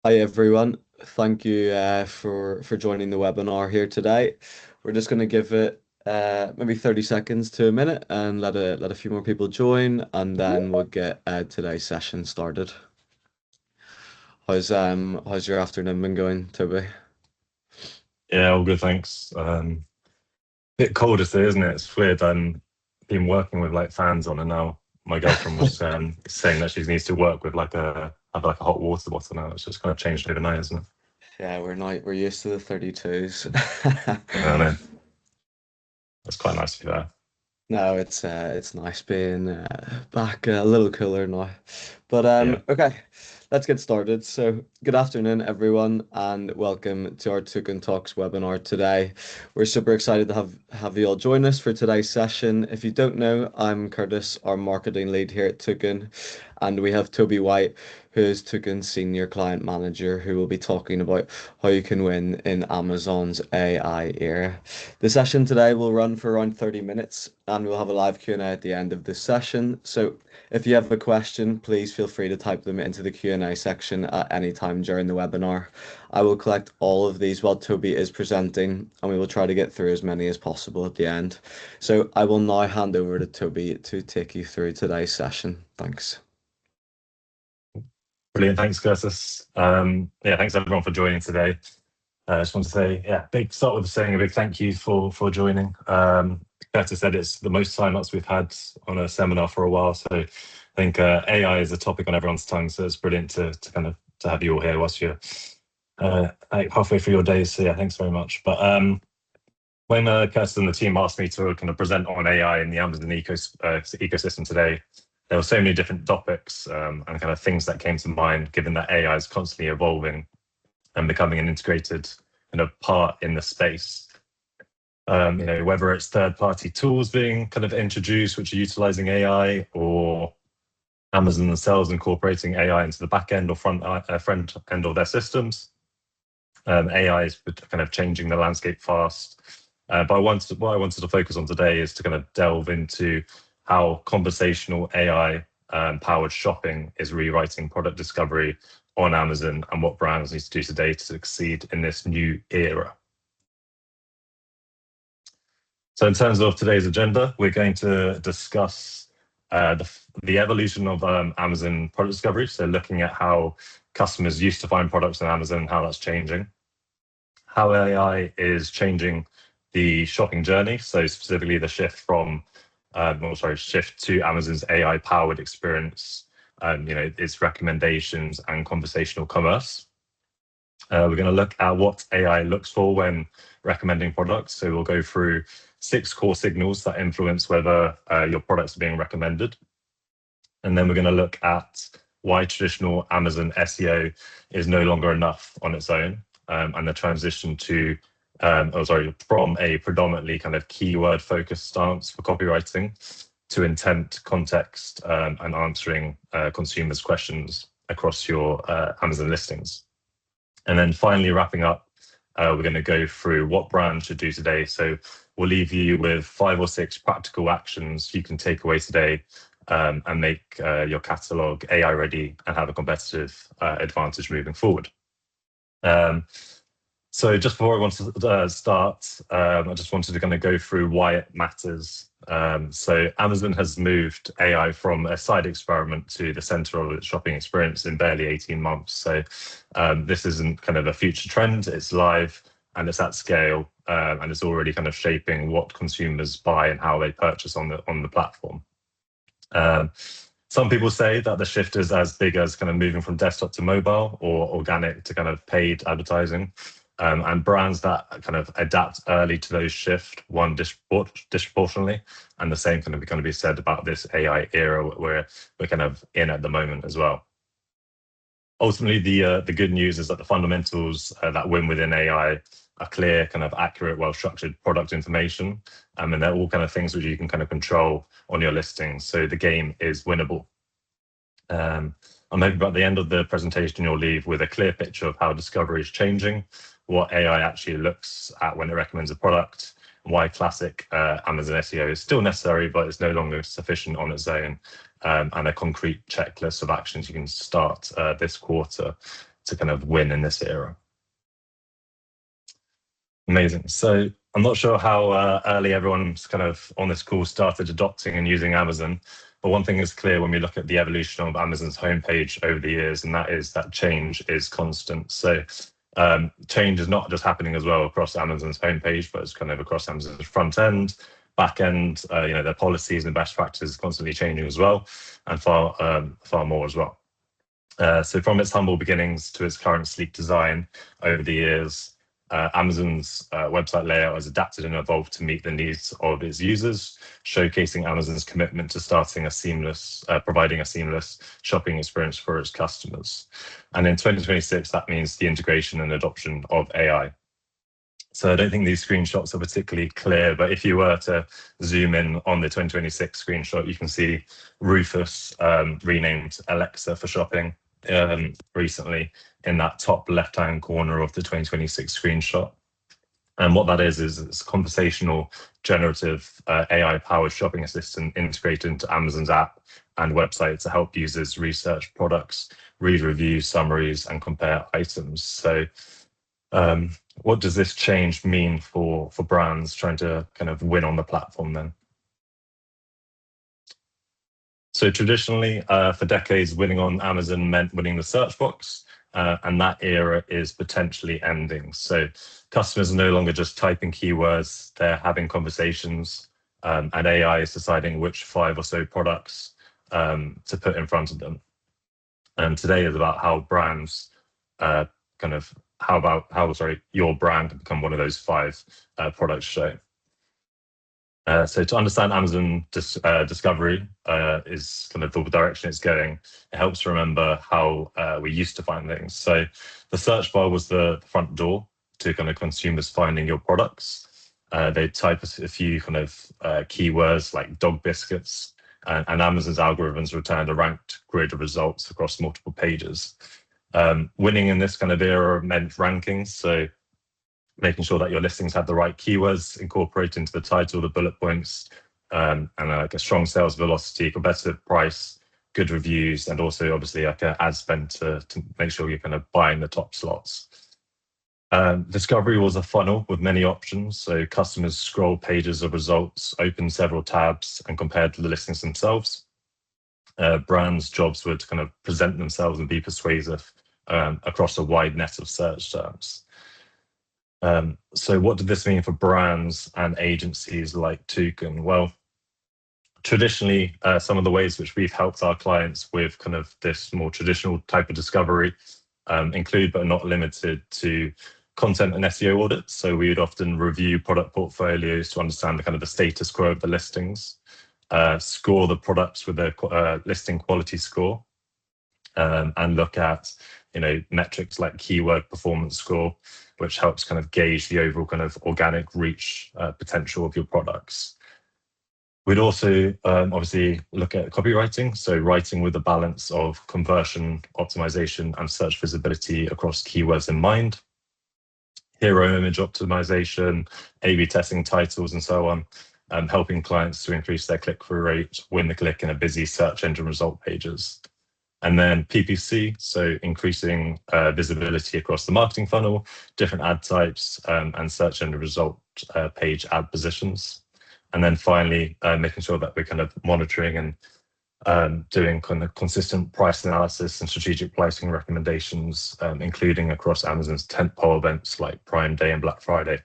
Hi everyone. Thank you for joining the webinar here today. We're just going to give it maybe 30 seconds to a minute and let a few more people join, and then we'll get today's session started. How's your afternoon been going, Toby? Yeah, all good, thanks. Bit cold today, isn't it? It's weird. Been working with like fans on, and now my girlfriend was saying that she needs to work with have like a hot water bottle now. It's just kind of changed overnight, isn't it? Yeah, we're used to the 32s. Yeah, I know. That's quite nice to be there. No, it's nice being back a little cooler now. But Yeah. okay, let's get started. So, good afternoon, everyone, and welcome to our Token Talks webinar today. We're super excited to have you all join us for today's session. If you don't know, I'm Curtis, our marketing lead here at Token, and we have Toby White, who is Token's senior client manager, who will be talking about how you can win in Amazon's AI era. The session today will run for around 30 minutes, and we'll have a live Q&A at the end of this session. So if you have a question, please feel free to type them into the Q&A section at any time during the webinar. I will collect all of these while Toby is presenting, and we will try to get through as many as possible at the end. So I will now hand over to Toby to take you through today's session. Thanks. Brilliant. Thanks, Curtis. Yeah, thanks everyone for joining today. I just want to say, yeah, start with saying a big thank you for joining. Curtis said it's the most sign-ups we've had on a seminar for a while, so I think AI is a topic on everyone's tongue, so it's brilliant to have you all here whilst you're like halfway through your days. So yeah, thanks very much. But when Curtis and the team asked me to kind of present on AI in the Amazon ecosystem today, there were so many different topics and kind of things that came to mind, given that AI is constantly evolving and becoming an integrated kind of part in the space. Whether it's third-party tools being kind of introduced, which are utilizing AI, or Amazon themselves incorporating AI into the back end or front end of their systems. AI is kind of changing the landscape fast. But what I wanted to focus on today is to kind of delve into how conversational AI powered shopping is rewriting product discovery on Amazon and what brands need to do today to succeed in this new era. So in terms of today's agenda, we're going to discuss the evolution of Amazon product discovery. So looking at how customers used to find products on Amazon, how that's changing, how AI is changing the shopping journey. So specifically the shift to Amazon's AI-powered experience, its recommendations and conversational commerce. We're going to look at what AI looks for when recommending products. So we'll go through 6 core signals that influence whether your products are being recommended. And then we're going to look at why traditional Amazon SEO is no longer enough on its own, and the transition from a predominantly kind of keyword focused stance for copywriting to intent, context, and answering consumers' questions across your Amazon listings. And then finally wrapping up, we're going to go through what brands should do today. So we'll leave you with 5 or 6 practical actions you can take away today and make your catalog AI ready and have a competitive advantage moving forward. So just before I want to start, I just wanted to kind of go through why it matters. So Amazon has moved AI from a side experiment to the center of its shopping experience in barely 18 months. So this isn't kind of a future trend, it's live and it's at scale, and it's already kind of shaping what consumers buy and how they purchase on the platform. Some people say that the shift is as big as kind of moving from desktop to mobile or organic to kind of paid advertising. And brands that kind of adapt early to those shifts won disproportionately, and the same can be said about this AI era we're kind of in at the moment as well. Ultimately, the good news is that the fundamentals that win within AI are clear, kind of accurate, well-structured product information, and they're all kind of things which you can kind of control on your listings. So the game is winnable. I'm hoping by the end of the presentation, you'll leave with a clear picture of how discovery is changing, what AI actually looks at when it recommends a product, and why classic Amazon SEO is still necessary, but it's no longer sufficient on its own, and a concrete checklist of actions you can start this quarter to kind of win in this era. Amazing. So I'm not sure how early everyone's kind of on this call started adopting and using Amazon, but one thing is clear when we look at the evolution of Amazon's homepage over the years, and that is that change is constant. So change is not just happening as well across Amazon's homepage, but it's kind of across Amazon's front end, back end. Their policies and best practices constantly changing as well, and far more as well. So from its humble beginnings to its current sleek design over the years, Amazon's website layout has adapted and evolved to meet the needs of its users, showcasing Amazon's commitment to providing a seamless shopping experience for its customers. And in 2026, that means the integration and adoption of AI. So I don't think these screenshots are particularly clear, but if you were to zoom in on the 2026 screenshot, you can see Rufus renamed Alexa for shopping recently in that top left-hand corner of the 2026 screenshot. And what that is it's a conversational, generative, AI-powered shopping assistant integrated into Amazon's app and website to help users research products, read reviews, summaries, and compare items. So what does this change mean for brands trying to kind of win on the platform then? So traditionally, for decades, winning on Amazon meant winning the search box, and that era is potentially ending. So customers are no longer just typing keywords, they're having conversations, and AI is deciding which 5 or so products to put in front of them. And today is about how brands how your brand can become one of those 5 products shown. So to understand Amazon discovery is kind of the direction it's going. It helps remember how we used to find things. So the search bar was the front door to kind of consumers finding your products. They type a few kind of keywords like dog biscuits, and Amazon's algorithms returned a ranked grid of results across multiple pages. Winning in this kind of era meant rankings. So making sure that your listings had the right keywords incorporated into the title, the bullet points, and like a strong sales velocity, competitive price, good reviews, and also obviously like an ad spend to make sure you're kind of buying the top slots. Discovery was a funnel with many options. So customers scroll pages of results, open several tabs, and compared to the listings themselves. Brands' jobs were to kind of present themselves and be persuasive across a wide net of search terms. So what did this mean for brands and agencies like Toucan? Well, traditionally, some of the ways which we've helped our clients with kind of this more traditional type of discovery include, but not limited to, content and SEO audits. So we would often review product portfolios to understand the kind of the status quo of the listings, score the products with a listing quality score, and look at metrics like keyword performance score, which helps kind of gauge the overall kind of organic reach potential of your products. We'd also obviously look at copywriting, so writing with a balance of conversion optimization and search visibility across keywords in mind. Hero image optimization, A/B testing titles, and so on, helping clients to increase their click-through rate, win the click in a busy search engine result pages. And then PPC, so increasing visibility across the marketing funnel, different ad types, and search engine result page ad positions. And then finally, making sure that we're kind of monitoring and doing kind of consistent price analysis and strategic pricing recommendations, including across Amazon's tentpole events like Prime Day and Black Friday.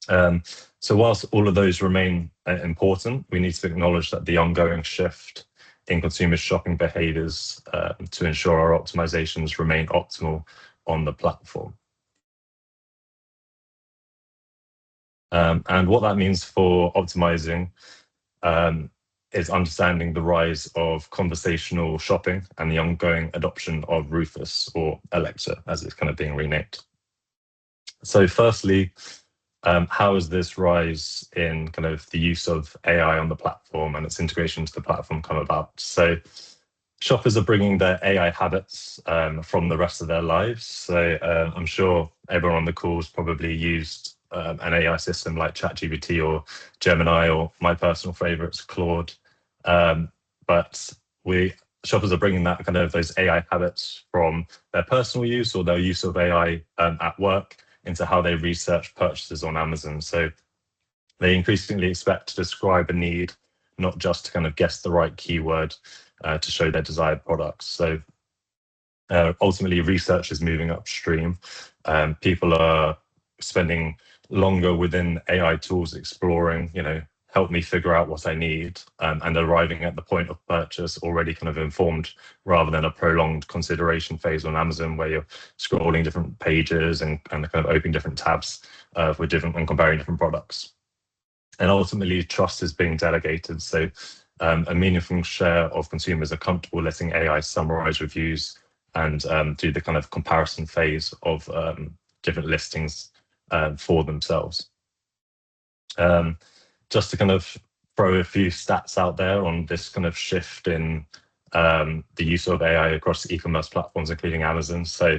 So whilst all of those remain important, we need to acknowledge that the ongoing shift in consumer shopping behaviors to ensure our optimizations remain optimal on the platform. And what that means for optimizing is understanding the rise of conversational shopping and the ongoing adoption of Rufus, or Alexa, as it's kind of being renamed. So firstly, how has this rise in kind of the use of AI on the platform and its integration into the platform come about? So shoppers are bringing their AI habits from the rest of their lives. So I'm sure everyone on the call has probably used an AI system like ChatGPT or Gemini, or my personal favorites, Claude. But shoppers are bringing that kind of those AI habits from their personal use or their use of AI at work into how they research purchases on Amazon. So they increasingly expect to describe a need, not just to kind of guess the right keyword to show their desired products. So ultimately, research is moving upstream. People are spending longer within AI tools exploring, help me figure out what I need, and arriving at the point of purchase already kind of informed, rather than a prolonged consideration phase on Amazon where you're scrolling different pages and kind of opening different tabs with different and comparing different products. And ultimately, trust is being delegated. So a meaningful share of consumers are comfortable letting AI summarize reviews and do the kind of comparison phase of different listings for themselves. Just to kind of throw a few stats out there on this kind of shift in the use of AI across e-commerce platforms, including Amazon. So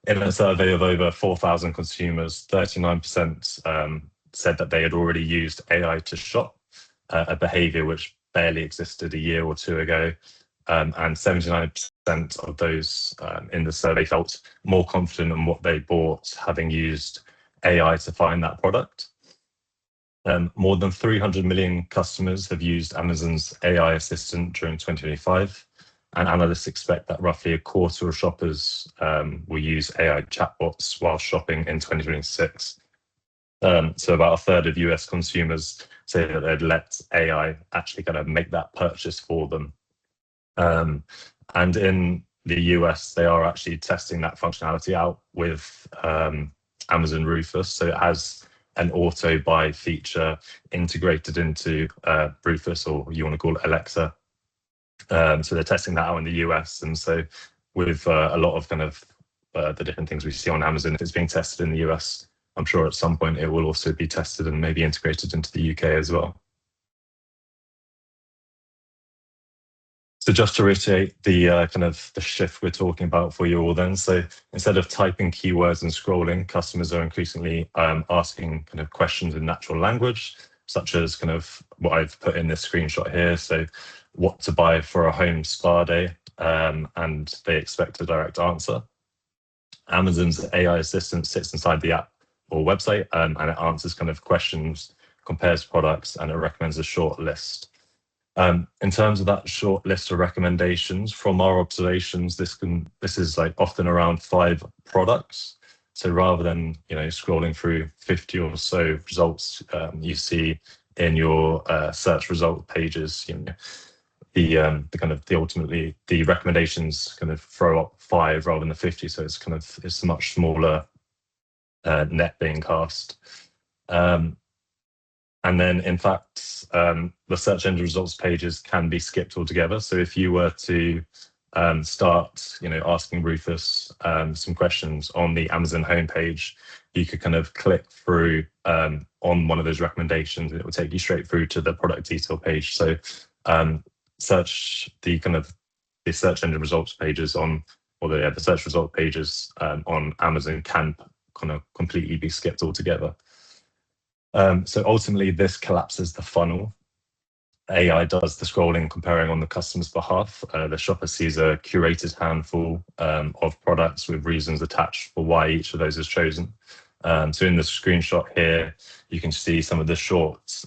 in a survey of over 4,000 consumers, 39% said that they had already used AI to shop, a behavior which barely existed a year or two ago. And 79% of those in the survey felt more confident in what they bought, having used AI to find that product. More than 300 million customers have used Amazon's AI assistant during 2025, and analysts expect that roughly a quarter of shoppers will use AI chatbots while shopping in 2026. So about a third of US consumers say that they'd let AI actually kind of make that purchase for them. And in the US, they are actually testing that functionality out with Amazon Rufus. So it has an auto buy feature integrated into Rufus, or you want to call it Alexa. So they're testing that out in the US. And so with a lot of kind of the different things we see on Amazon, if it's being tested in the US, I'm sure at some point it will also be tested and maybe integrated into the UK as well. So just to reiterate the kind of the shift we're talking about for you all then. So instead of typing keywords and scrolling, customers are increasingly asking kind of questions in natural language, such as kind of what I've put in this screenshot here. So what to buy for a home spa day, and they expect a direct answer. Amazon's AI assistant sits inside the app or website, and it answers kind of questions, compares products, and it recommends a short list. In terms of that short list of recommendations, from our observations, this is like often around 5 products. So rather than scrolling through 50 or so results you see in your search result pages, ultimately the recommendations kind of throw up 5 rather than the 50. So it's a much smaller net being cast. And then, in fact, the search engine results pages can be skipped altogether. So if you were to start, asking Rufus some questions on the Amazon homepage, you could kind of click through on one of those recommendations, and it will take you straight through to the product detail page. So the search engine results pages the search result pages on Amazon can kind of completely be skipped altogether. So ultimately, this collapses the funnel. AI does the scrolling, comparing on the customer's behalf. The shopper sees a curated handful of products with reasons attached for why each of those is chosen. So in the screenshot here, you can see some of the short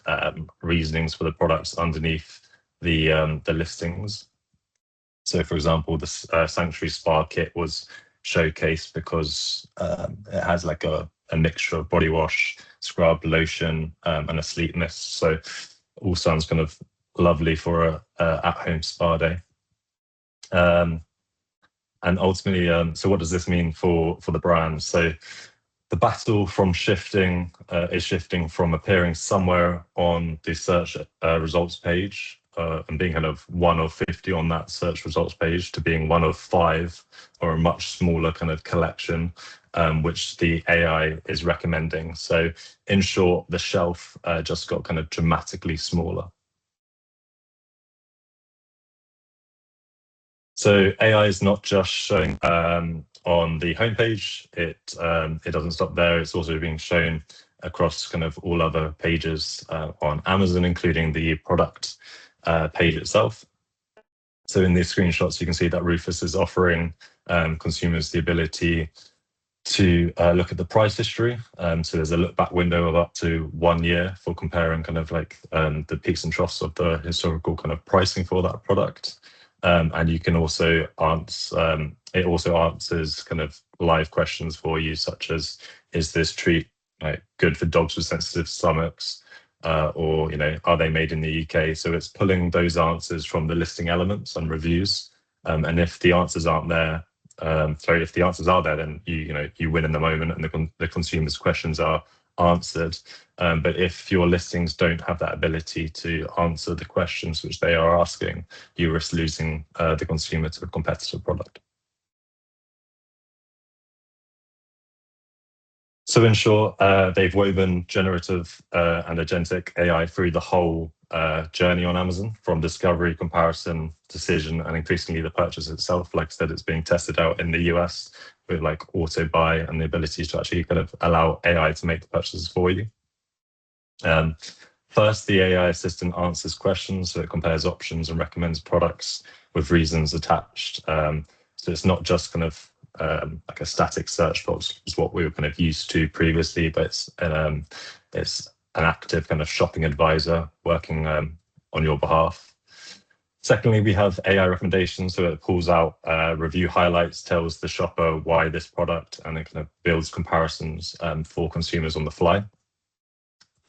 reasonings for the products underneath the listings. So, for example, the Sanctuary Spa Kit was showcased because it has like a mixture of body wash, scrub, lotion, and a sleep mist. So all sounds kind of lovely for a at-home spa day. And ultimately, so what does this mean for the brand? So the battle is shifting from appearing somewhere on the search results page and being kind of 1 of 50 on that search results page to being 1 of 5, or a much smaller kind of collection, which the AI is recommending. So in short, the shelf just got kind of dramatically smaller. So AI is not just showing on the homepage. It doesn't stop there. It's also being shown across kind of all other pages on Amazon, including the product page itself. So in these screenshots, you can see that Rufus is offering consumers the ability to look at the price history. So there's a look back window of up to 1 year for comparing kind of like the peaks and troughs of the historical kind of pricing for that product. And you can also answer, it also answers kind of live questions for you, such as, is this treat good for dogs with sensitive stomachs? Or, are they made in the UK? So it's pulling those answers from the listing elements and reviews. And if the answers aren't there, if the answers are there, then you win in the moment, and the consumer's questions are answered. But if your listings don't have that ability to answer the questions which they are asking, you risk losing the consumer to a competitor product. So in short, they've woven generative and agentic AI through the whole journey on Amazon, from discovery, comparison, decision, and increasingly the purchase itself. Like I said, it's being tested out in the US with like auto buy and the ability to actually kind of allow AI to make the purchases for you. First, the AI assistant answers questions, so it compares options and recommends products with reasons attached. So it's not just kind of like a static search box is what we were kind of used to previously, but it's an active kind of shopping advisor working on your behalf. Secondly, we have AI recommendations, so it pulls out review highlights, tells the shopper why this product, and it kind of builds comparisons for consumers on the fly.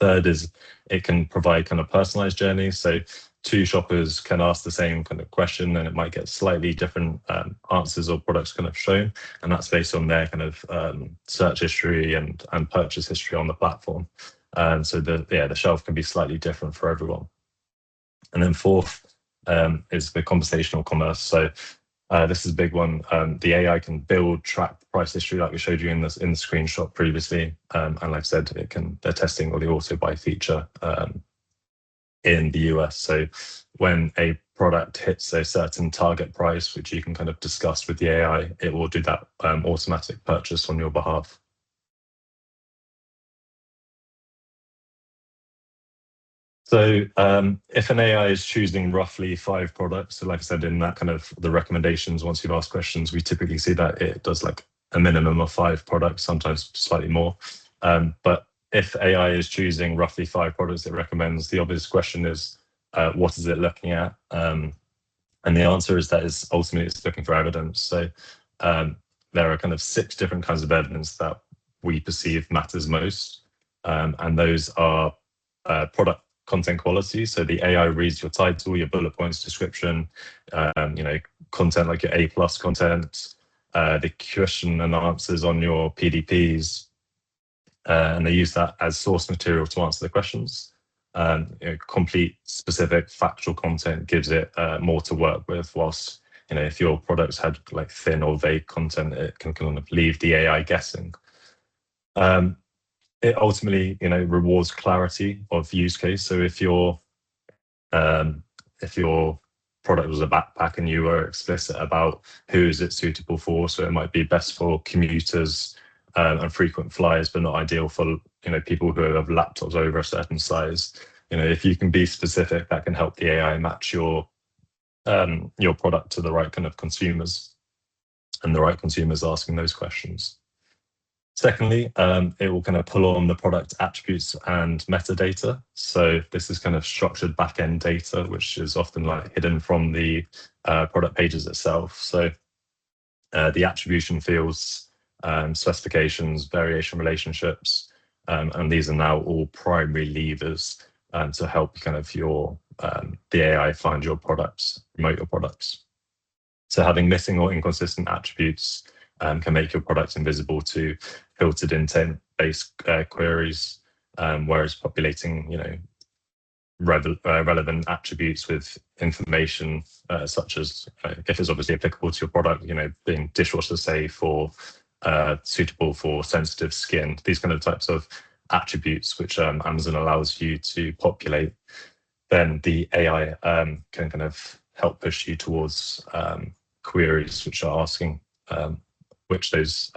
Third is it can provide kind of personalized journeys. So two shoppers can ask the same kind of question, and it might get slightly different answers or products kind of shown. And that's based on their kind of search history and purchase history on the platform. And so the shelf can be slightly different for everyone. And then fourth is the conversational commerce. So this is a big one. The AI can build, track the price history, like we showed you in the screenshot previously. And like I said, they're testing the auto buy feature in the US. So when a product hits a certain target price, which you can kind of discuss with the AI, it will do that automatic purchase on your behalf. So if an AI is choosing roughly 5 products, so like I said, in that kind of the recommendations, once you've asked questions, we typically see that it does like a minimum of 5 products, sometimes slightly more. But if AI is choosing roughly 5 products it recommends, the obvious question is, what is it looking at? And the answer is that is ultimately it's looking for evidence. So there are kind of 6 different kinds of evidence that we perceive matters most. And those are product content quality. So the AI reads your title, your bullet points, description, content like your A+ content, the question and answers on your PDPs, and they use that as source material to answer the questions. Complete, specific, factual content gives it more to work with, whilst if your products had like thin or vague content, it can kind of leave the AI guessing. It ultimately, rewards clarity of use case. So if your product was a backpack and you were explicit about who is it suitable for, so it might be best for commuters and frequent flyers, but not ideal for people who have laptops over a certain size. If you can be specific, that can help the AI match your product to the right kind of consumers, and the right consumers asking those questions. Secondly, it will kind of pull on the product attributes and metadata. So this is kind of structured backend data, which is often like hidden from the product pages itself. So the attribution fields, specifications, variation relationships, and these are now all primary levers to help kind of the AI find your products, promote your products. So having missing or inconsistent attributes can make your products invisible to filtered intent-based queries, whereas populating, relevant attributes with information such as if it's obviously applicable to your product, being dishwasher safe or suitable for sensitive skin, these kind of types of attributes which Amazon allows you to populate, then the AI can kind of help push you towards queries which are asking which those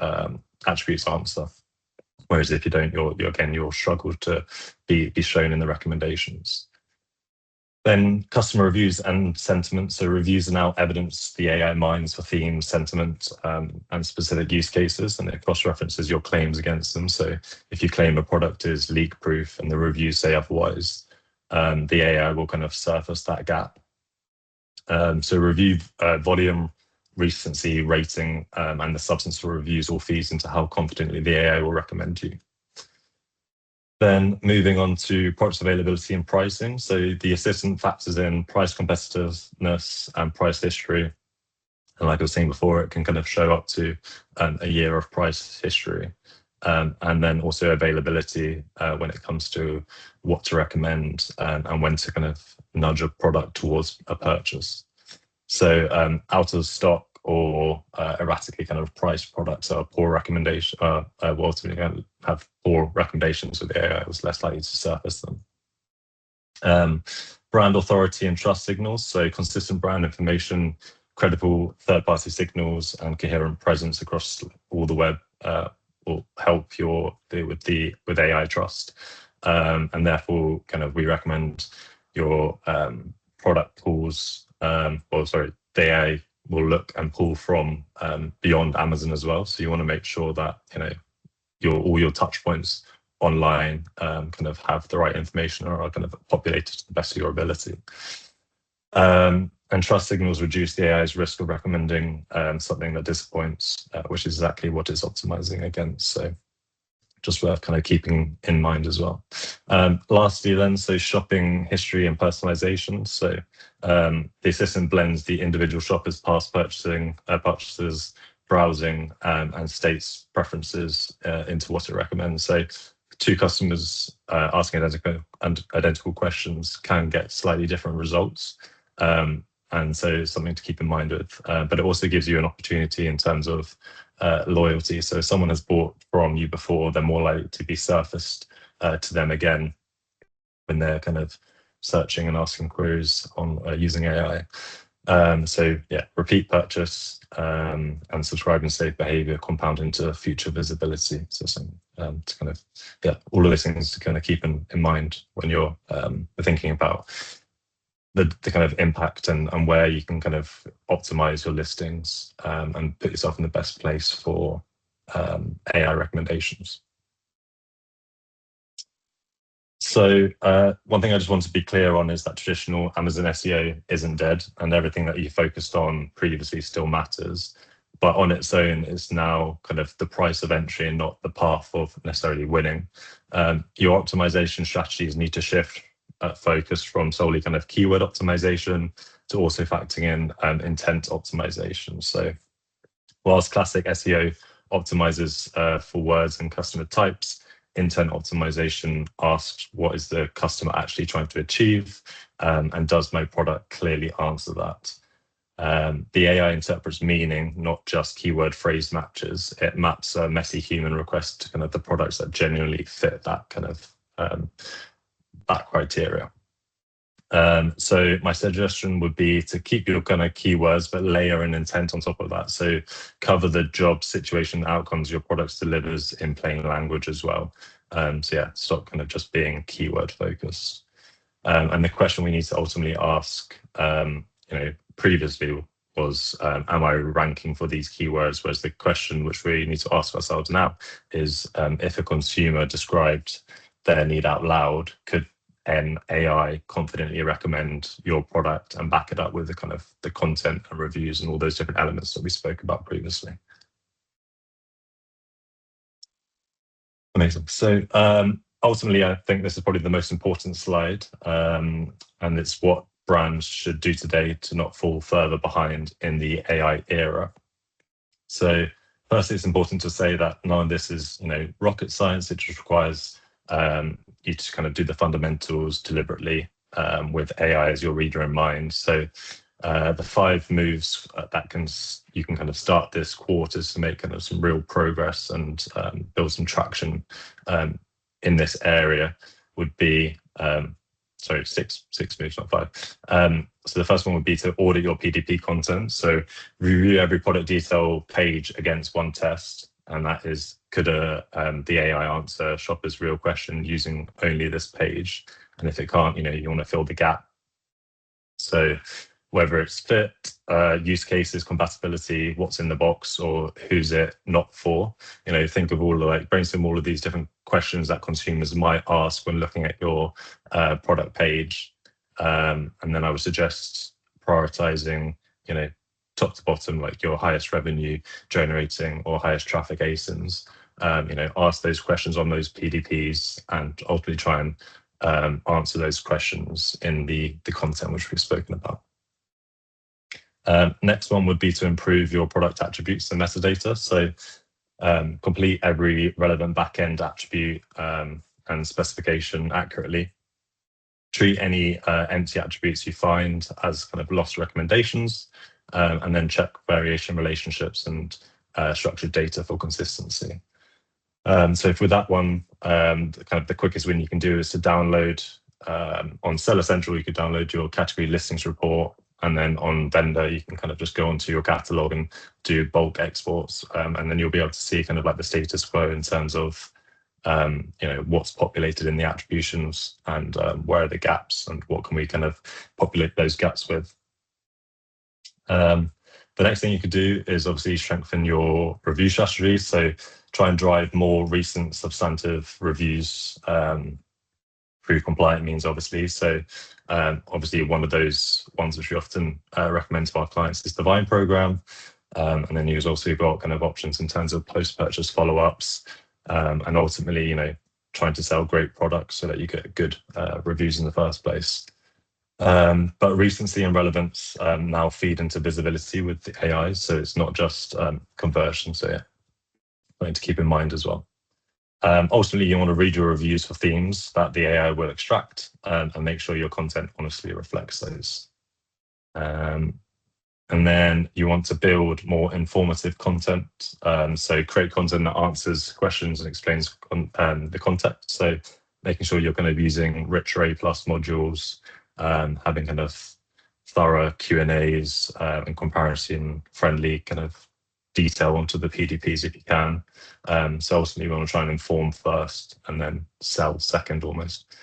attributes answer. Whereas if you don't, you'll struggle to be shown in the recommendations. Then customer reviews and sentiment. So reviews are now evidence the AI mines for themes, sentiment, and specific use cases, and it cross-references your claims against them. So if you claim a product is leak-proof and the reviews say otherwise, the AI will kind of surface that gap. So review volume, recency, rating, and the substance of reviews all feeds into how confidently the AI will recommend you. Then moving on to product availability and pricing. So the assistant factors in price competitiveness and price history. And like I was saying before, it can kind of show up to a year of price history. And then also availability when it comes to what to recommend and when to kind of nudge a product towards a purchase. So out of stock or erratically kind of priced products are poor recommendation, will ultimately have poor recommendations with the AI, was less likely to surface them. Brand authority and trust signals, so consistent brand information, credible third-party signals, and coherent presence across all the web will help with AI trust. And therefore, kind of we recommend your product pools, the AI will look and pull from beyond Amazon as well. So you want to make sure that all your touch points online kind of have the right information or are kind of populated to the best of your ability. And trust signals reduce the AI's risk of recommending something that disappoints, which is exactly what it's optimizing against. So just worth kind of keeping in mind as well. Lastly then, so shopping history and personalization. So the assistant blends the individual shopper's past purchases, browsing, and states preferences into what it recommends. So two customers asking identical questions can get slightly different results. And so it's something to keep in mind with, but it also gives you an opportunity in terms of loyalty. So if someone has bought from you before, they're more likely to be surfaced to them again when they're kind of searching and asking queries on using AI. So yeah, repeat purchase and subscribe and save behavior compound into future visibility. So some to kind of, all of those things to kind of keep in mind when you're thinking about the kind of impact and where you can kind of optimize your listings and put yourself in the best place for AI recommendations. So one thing I just want to be clear on is that traditional Amazon SEO isn't dead, and everything that you focused on previously still matters. But on its own, it's now kind of the price of entry and not the path of necessarily winning. Your optimization strategies need to shift focus from solely kind of keyword optimization to also factoring in intent optimization. So whilst classic SEO optimizes for words and customer types, intent optimization asks what is the customer actually trying to achieve, and does my product clearly answer that? The AI interprets meaning, not just keyword phrase matches. It maps a messy human request to kind of the products that genuinely fit that kind of that criteria. So my suggestion would be to keep your kind of keywords, but layer an intent on top of that. So cover the job, situation, outcomes your products delivers in plain language as well. So yeah, stop kind of just being keyword focused. And the question we need to ultimately ask, previously was, am I ranking for these keywords? Whereas the question which we need to ask ourselves now is, if a consumer described their need out loud, could an AI confidently recommend your product and back it up with the kind of the content and reviews and all those different elements that we spoke about previously? Amazing. So ultimately, I think this is probably the most important slide, and it's what brands should do today to not fall further behind in the AI era. So firstly, it's important to say that none of this is, rocket science. It just requires you to kind of do the fundamentals deliberately with AI as your reader in mind. So the 5 moves that you can kind of start this quarter to make kind of some real progress and build some traction in this area would be, 6 moves, not 5. So the first one would be to audit your PDP content. So review every product detail page against one test. And that is, could the AI answer shopper's real question using only this page? And if it can't, you want to fill the gap So whether it's fit, use cases, compatibility, what's in the box, or who's it not for. Think of all the brainstorm all of these different questions that consumers might ask when looking at your product page. And then I would suggest prioritizing, top to bottom, like your highest revenue generating or highest traffic ASINs. Ask those questions on those PDPs and ultimately try and answer those questions in the content which we've spoken about. Next one would be to improve your product attributes and metadata. So complete every relevant backend attribute and specification accurately. Treat any empty attributes you find as kind of lost recommendations, and then check variation relationships and structured data for consistency. So for that one, kind of the quickest win you can do is to download on Seller Central. You could download your category listings report, and then on Vendor you can kind of just go onto your catalog and do bulk exports, and then you'll be able to see kind of like the status quo in terms of what's populated in the attributions and where are the gaps and what can we kind of populate those gaps with. The next thing you could do is obviously strengthen your review strategy. So try and drive more recent substantive reviews through compliant means, obviously. So obviously one of those ones which we often recommend to our clients is the Vine program. And then you've also got kind of options in terms of post-purchase follow-ups, and ultimately, trying to sell great products so that you get good reviews in the first place. But recency and relevance now feed into visibility with the AI, so it's not just conversion. So yeah, something to keep in mind as well. Ultimately, you want to read your reviews for themes that the AI will extract, and make sure your content honestly reflects those. And then you want to build more informative content. So create content that answers questions and explains the context. So making sure you're kind of using rich A+ modules, having kind of thorough Q&As and comparison-friendly kind of detail onto the PDPs if you can. So ultimately, you want to try and inform first and then sell second almost.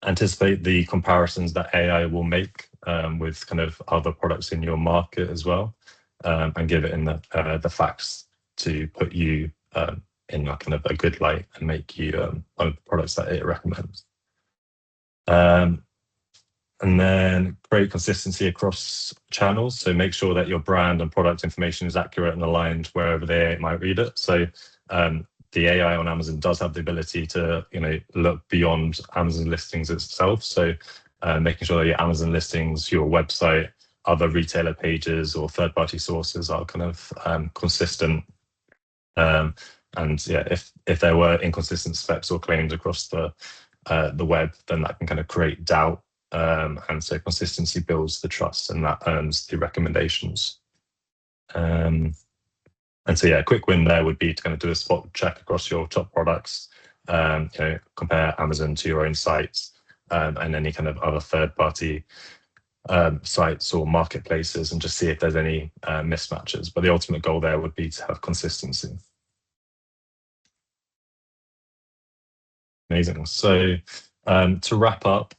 Anticipate the comparisons that AI will make with kind of other products in your market as well, and give it in the facts to put you in a kind of a good light and make you one of the products that it recommends. And then create consistency across channels. So make sure that your brand and product information is accurate and aligned wherever they might read it. So the AI on Amazon does have the ability to, look beyond Amazon listings itself. So making sure that your Amazon listings, your website, other retailer pages or third-party sources are kind of consistent. And yeah, if there were inconsistent specs or claims across the web, then that can kind of create doubt. And so consistency builds the trust, and that earns the recommendations. And so yeah, a quick win there would be to kind of do a spot check across your top products, compare Amazon to your own sites, and any kind of other third-party sites or marketplaces, and just see if there's any mismatches. But the ultimate goal there would be to have consistency. Amazing. So to wrap up,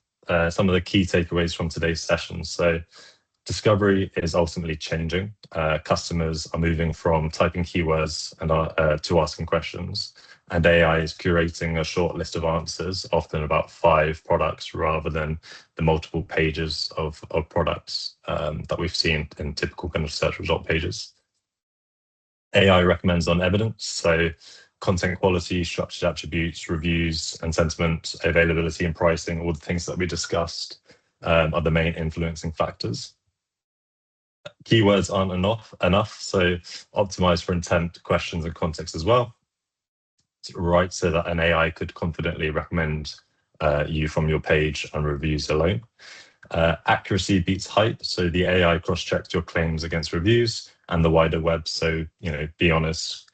some of the key takeaways from today's session. So discovery is ultimately changing. Customers are moving from typing keywords and to asking questions, and AI is curating a short list of answers, often about 5 products, rather than the multiple pages of products that we've seen in typical kind of search result pages. AI recommends on evidence, so content quality, structured attributes, reviews and sentiment, availability and pricing, all the things that we discussed are the main influencing factors. Keywords aren't enough, so optimize for intent, questions and context as well. Right, so that an AI could confidently recommend you from your page and reviews alone. Accuracy beats hype, so the AI cross-checked your claims against reviews and the wider web. So, be honest,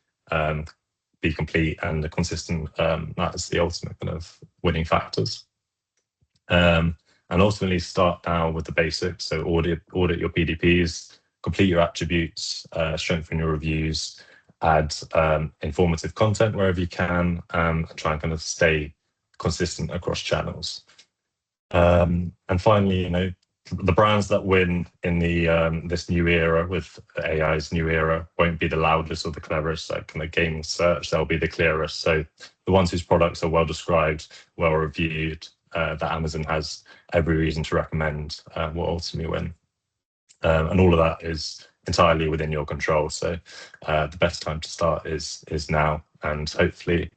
be complete and consistent. That is the ultimate kind of winning factors. And ultimately start now with the basics. So audit your PDPs, complete your attributes, strengthen your reviews, add informative content wherever you can, and try and kind of stay consistent across channels. And finally, the brands that win in the this new era with AI's new era won't be the loudest or the cleverest. Like kind of gaming search, they'll be the clearest. So the ones whose products are well described, well reviewed, that Amazon has every reason to recommend will ultimately win. And all of that is entirely within your control. So the best time to start is now, and hopefully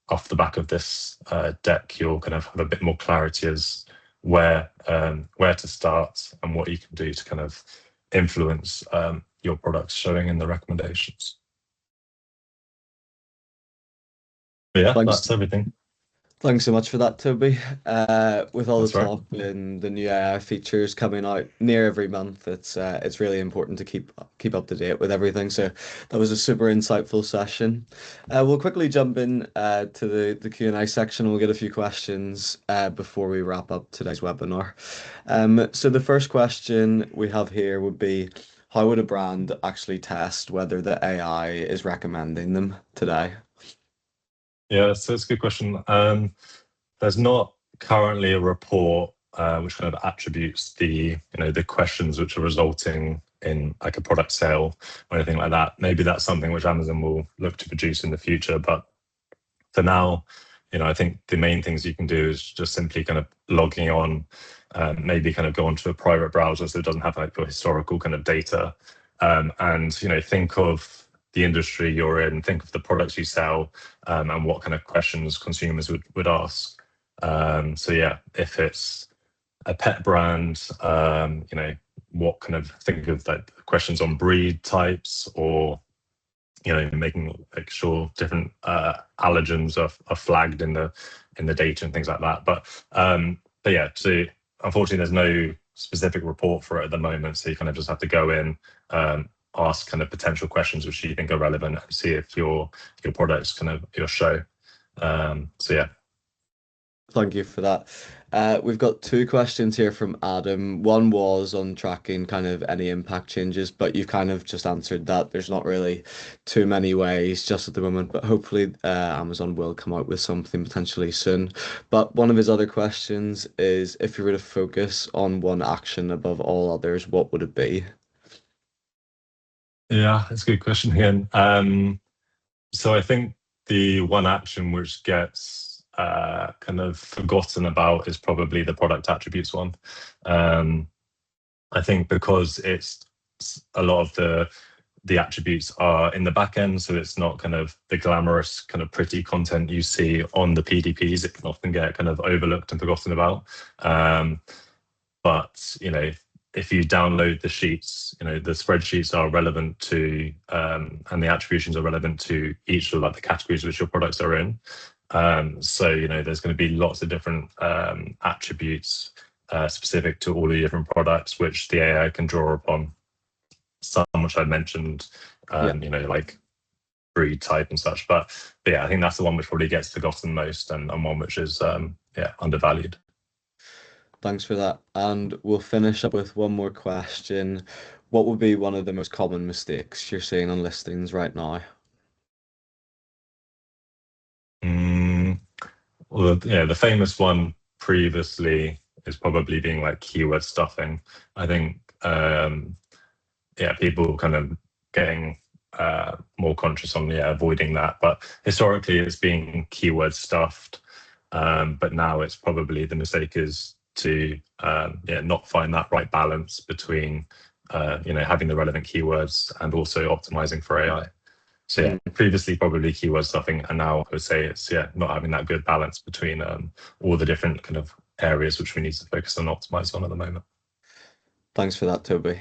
off the back of this deck, you'll kind of have a bit more clarity as where to start and what you can do to kind of influence your products showing in the recommendations. But yeah, Thanks. that's everything. Thanks so much for that, Toby. With all That's the right. talk and the new AI features coming out near every month, it's really important to keep up to date with everything. So that was a super insightful session. We'll quickly jump in to the Q&A section. We'll get a few questions before we wrap up today's webinar. So the first question we have here would be, how would a brand actually test whether the AI is recommending them today? Yeah, so it's a good question. There's not currently a report which kind of attributes the questions which are resulting in like a product sale or anything like that. Maybe that's something which Amazon will look to produce in the future, but for now, I think the main things you can do is just simply kind of logging on, maybe kind of go onto a private browser so it doesn't have like your historical kind of data, and think of the industry you're in, think of the products you sell, and what kind of questions consumers would ask. So yeah, if it's a pet brand, what kind of think of like questions on breed types, or making sure different allergens are flagged in the data and things like that. But yeah, so unfortunately there's no specific report for it at the moment, so you kind of just have to go in, ask kind of potential questions which you think are relevant, and see if your products kind of your show. So yeah. Thank you for that. We've got two questions here from Adam. One was on tracking kind of any impact changes, but you've kind of just answered that. There's not really too many ways just at the moment, but hopefully Amazon will come out with something potentially soon. But one of his other questions is, if you were to focus on one action above all others, what would it be? Yeah, that's a good question again. So I think the one action which gets kind of forgotten about is probably the product attributes one. I think because it's a lot of the attributes are in the back end, so it's not kind of the glamorous kind of pretty content you see on the PDPs. It can often get kind of overlooked and forgotten about. But if you download the sheets, the spreadsheets are relevant to, and the attributions are relevant to each of like the categories which your products are in. So there's going to be lots of different attributes specific to all the different products which the AI can draw upon. Some which I mentioned, like breed type and such. But yeah, I think that's the one which probably gets forgotten most, and one which is undervalued. Thanks for that. And we'll finish up with one more question. What would be one of the most common mistakes you're seeing on listings right now? Well, the famous one previously is probably being like keyword stuffing. I think, people kind of getting more conscious on avoiding that. But historically, it's been keyword stuffed. But now it's probably the mistake is to not find that right balance between having the relevant keywords and also optimizing for AI. So yeah, previously probably keyword stuffing, and now I would say it's not having that good balance between all the different kind of areas which we need to focus on optimize on at the moment. Thanks for that, Toby.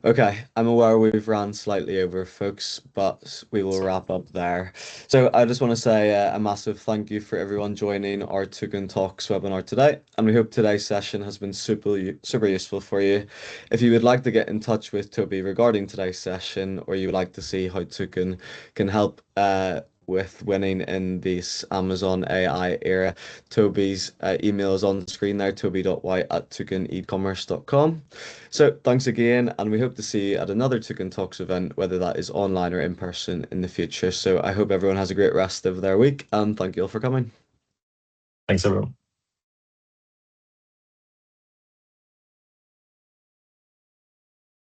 Okay, I'm aware we've ran slightly over, folks, but we will wrap up there. So I just want to say a massive thank you for everyone joining our Token Talks webinar today, and we hope today's session has been super useful for you. If you would like to get in touch with Toby regarding today's session, or you would like to see how Token can help with winning in this Amazon AI era, Toby's email is on screen there, toby.white@tokenecommerce.com. So thanks again, and we hope to see you at another Token Talks event, whether that is online or in person in the future. So I hope everyone has a great rest of their week, and thank you all for coming. Thanks, everyone.